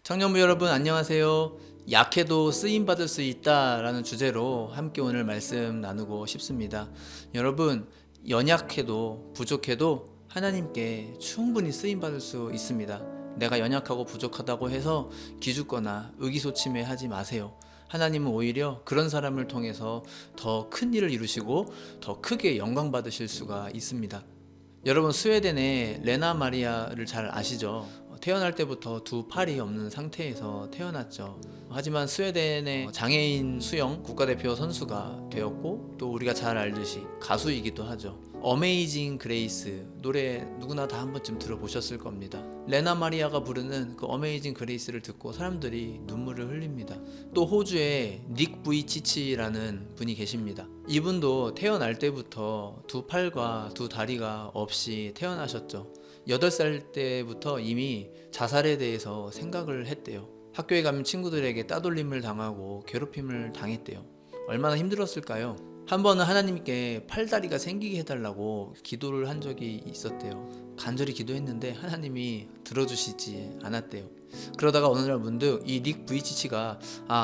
청년부 여러분 안녕하세요. 약해도 쓰임받을 수 있다라는 주제로 함께 오늘 말씀 나누고 싶습니다. 여러분, 연약해도 부족해도 하나님께 충분히 쓰임받을 수 있습니다. 내가 연약하고 부족하다고 해서 기죽거나 의기소침해 하지 마세요. 하나님은 오히려 그런 사람을 통해서 더 큰 일을 이루시고 더 크게 영광 받으실 수가 있습니다. 여러분, 스웨덴의 레나 마리아를 잘 아시죠? 태어날 때부터 두 팔이 없는 상태에서 태어났죠. 하지만 스웨덴의 장애인 수영 국가대표 선수가 되었고, 또 우리가 잘 알듯이 가수이기도 하죠. 어메이징 그레이스 노래 누구나 다 한 번쯤 들어보셨을 겁니다. 레나 마리아가 부르는 그 어메이징 그레이스를 듣고 사람들이 눈물을 흘립니다. 또 호주의 닉 부이치치라는 분이 계십니다. 이분도 태어날 때부터 두 팔과 두 다리가 없이 태어나셨죠. 8살 때부터 이미 자살에 대해서 생각을 했대요. 학교에 가면 친구들에게 따돌림을 당하고 괴롭힘을 당했대요. 얼마나 힘들었을까요? 한 번은 하나님께 팔다리가 생기게 해달라고 기도를 한 적이 있었대요. 간절히 기도했는데 하나님이 들어주시지 않았대요. 그러다가 어느 날 문득 이 닉 부이치치가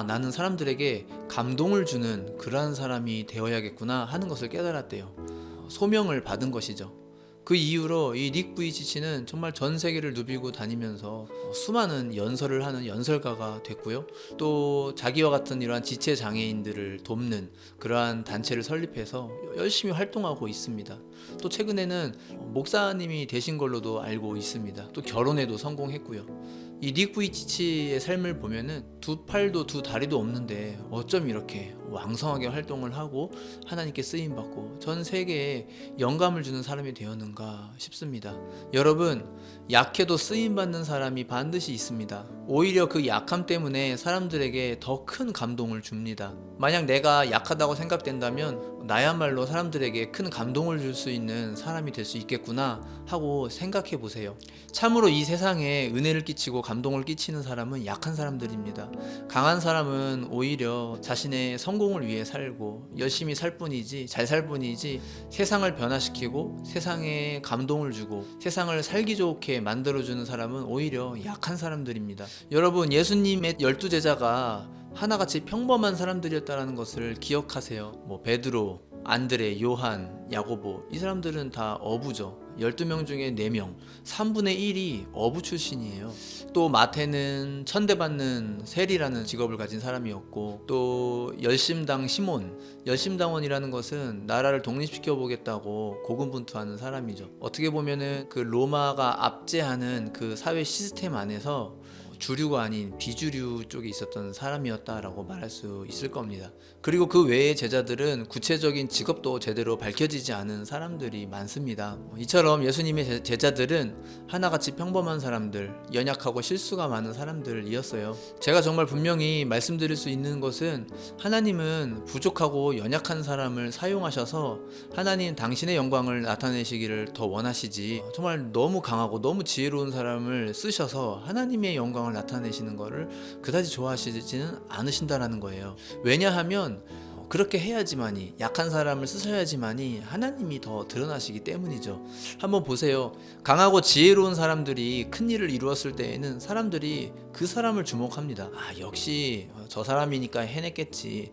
나는 사람들에게 감동을 주는 그러한 사람이 되어야겠구나 하는 것을 깨달았대요. 소명을 받은 것이죠. 그 이후로 이 닉 부이치치는 정말 전 세계를 누비고 다니면서 수많은 연설을 하는 연설가가 됐고요. 또 자기와 같은 이러한 지체 장애인들을 돕는 그러한 단체를 설립해서 열심히 활동하고 있습니다. 또 최근에는 목사님이 되신 걸로도 알고 있습니다. 또 결혼에도 성공했고요. 이 닉 부이치치의 삶을 보면은 두 팔도 두 다리도 없는데 어쩜 이렇게 왕성하게 활동을 하고 하나님께 쓰임 받고 전 세계에 영감을 주는 사람이 되었는가 싶습니다. 여러분, 약해도 쓰임 받는 사람이 반드시 있습니다. 오히려 그 약함 때문에 사람들에게 더 큰 감동을 줍니다. 만약 내가 약하다고 생각된다면 나야말로 사람들에게 큰 감동을 줄 수 있는 사람이 될 수 있겠구나 하고 생각해 보세요. 참으로 이 세상에 은혜를 끼치고 감동을 끼치는 사람은 약한 사람들입니다. 강한 사람은 오히려 자신의 성공을 위해 살고 열심히 살 뿐이지, 잘 살 뿐이지, 세상을 변화시키고 세상에 감동을 주고 세상을 살기 좋게 만들어주는 사람은 오히려 약한 사람들입니다. 여러분, 예수님의 12제자가 하나같이 평범한 사람들이었다는 것을 기억하세요. 베드로, 안드레, 요한, 야고보, 이 사람들은 다 어부죠. 12명 중에 4명, 3분의 1이 어부 출신이에요. 또 마태는 천대받는 세리라는 직업을 가진 사람이었고, 또 열심당 시몬, 열심당원이라는 것은 나라를 독립시켜 보겠다고 고군분투하는 사람이죠. 어떻게 보면은 그 로마가 압제하는 그 사회 시스템 안에서 주류가 아닌 비주류 쪽에 있었던 사람이었다라고 말할 수 있을 겁니다. 그리고 그 외의 제자들은 구체적인 직업도 제대로 밝혀지지 않은 사람들이 많습니다. 이처럼 예수님의 제자들은 하나같이 평범한 사람들, 연약하고 실수가 많은 사람들이었어요. 제가 정말 분명히 말씀드릴 수 있는 것은 하나님은 부족하고 연약한 사람을 사용하셔서 하나님 당신의 영광을 나타내시기를 더 원하시지, 정말 너무 강하고 너무 지혜로운 사람을 쓰셔서 하나님의 영광을 나타내시는 것을 그다지 좋아하시지는 않으신다라는 거예요. 왜냐하면 그렇게 해야지만이, 약한 사람을 쓰셔야지만이 하나님이 더 드러나시기 때문이죠. 한번 보세요. 강하고 지혜로운 사람들이 큰 일을 이루었을 때에는 사람들이 그 사람을 주목합니다. 역시 저 사람이니까 해냈겠지.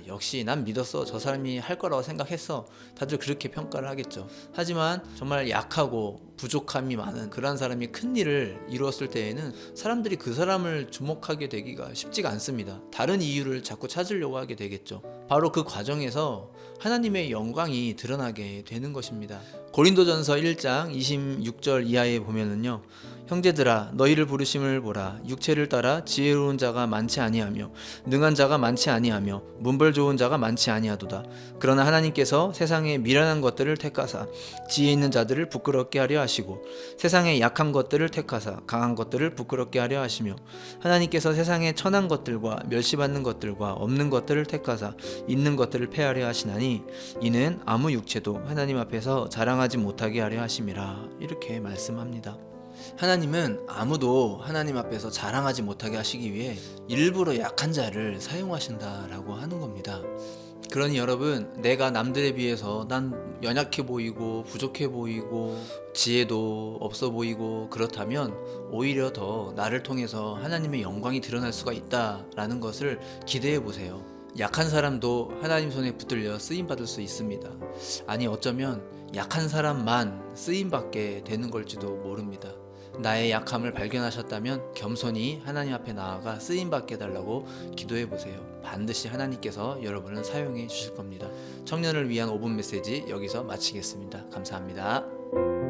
역시 난 믿었어. 저 사람이 할 거라고 생각했어. 다들 그렇게 평가를 하겠죠. 하지만 정말 약하고 부족함이 많은 그런 사람이 큰 일을 이루었을 때에는 사람들이 그 사람을 주목하게 되기가 쉽지가 않습니다. 다른 이유를 자꾸 찾으려고 하게 되겠죠. 바로 그 과정에서 하나님의 영광이 드러나게 되는 것입니다. 고린도전서 1장 26절 이하에 보면은요, 형제들아 너희를 부르심을 보라. 육체를 따라 지혜로운 자가 많지 아니하며 능한 자가 많지 아니하며 문벌 좋은 자가 많지 아니하도다. 그러나 하나님께서 세상의 미련한 것들을 택하사 지혜 있는 자들을 부끄럽게 하려 하시고 세상의 약한 것들을 택하사 강한 것들을 부끄럽게 하려 하시며 하나님께서 세상의 천한 것들과 멸시받는 것들과 없는 것들을 택하사 있는 것들을 폐하려 하시나니 이는 아무 육체도 하나님 앞에서 자랑하지 못하게 하려 하심이라. 이렇게 말씀합니다. 하나님은 아무도 하나님 앞에서 자랑하지 못하게 하시기 위해 일부러 약한 자를 사용하신다라고 하는 겁니다. 그러니 여러분, 내가 남들에 비해서 난 연약해 보이고 부족해 보이고 지혜도 없어 보이고 그렇다면 오히려 더 나를 통해서 하나님의 영광이 드러날 수가 있다라는 것을 기대해 보세요. 약한 사람도 하나님 손에 붙들려 쓰임 받을 수 있습니다. 아니, 어쩌면 약한 사람만 쓰임 받게 되는 걸지도 모릅니다. 나의 약함을 발견하셨다면 겸손히 하나님 앞에 나아가 쓰임 받게 해달라고 기도해 보세요. 반드시 하나님께서 여러분을 사용해 주실 겁니다. 청년을 위한 5분 메시지 여기서 마치겠습니다. 감사합니다.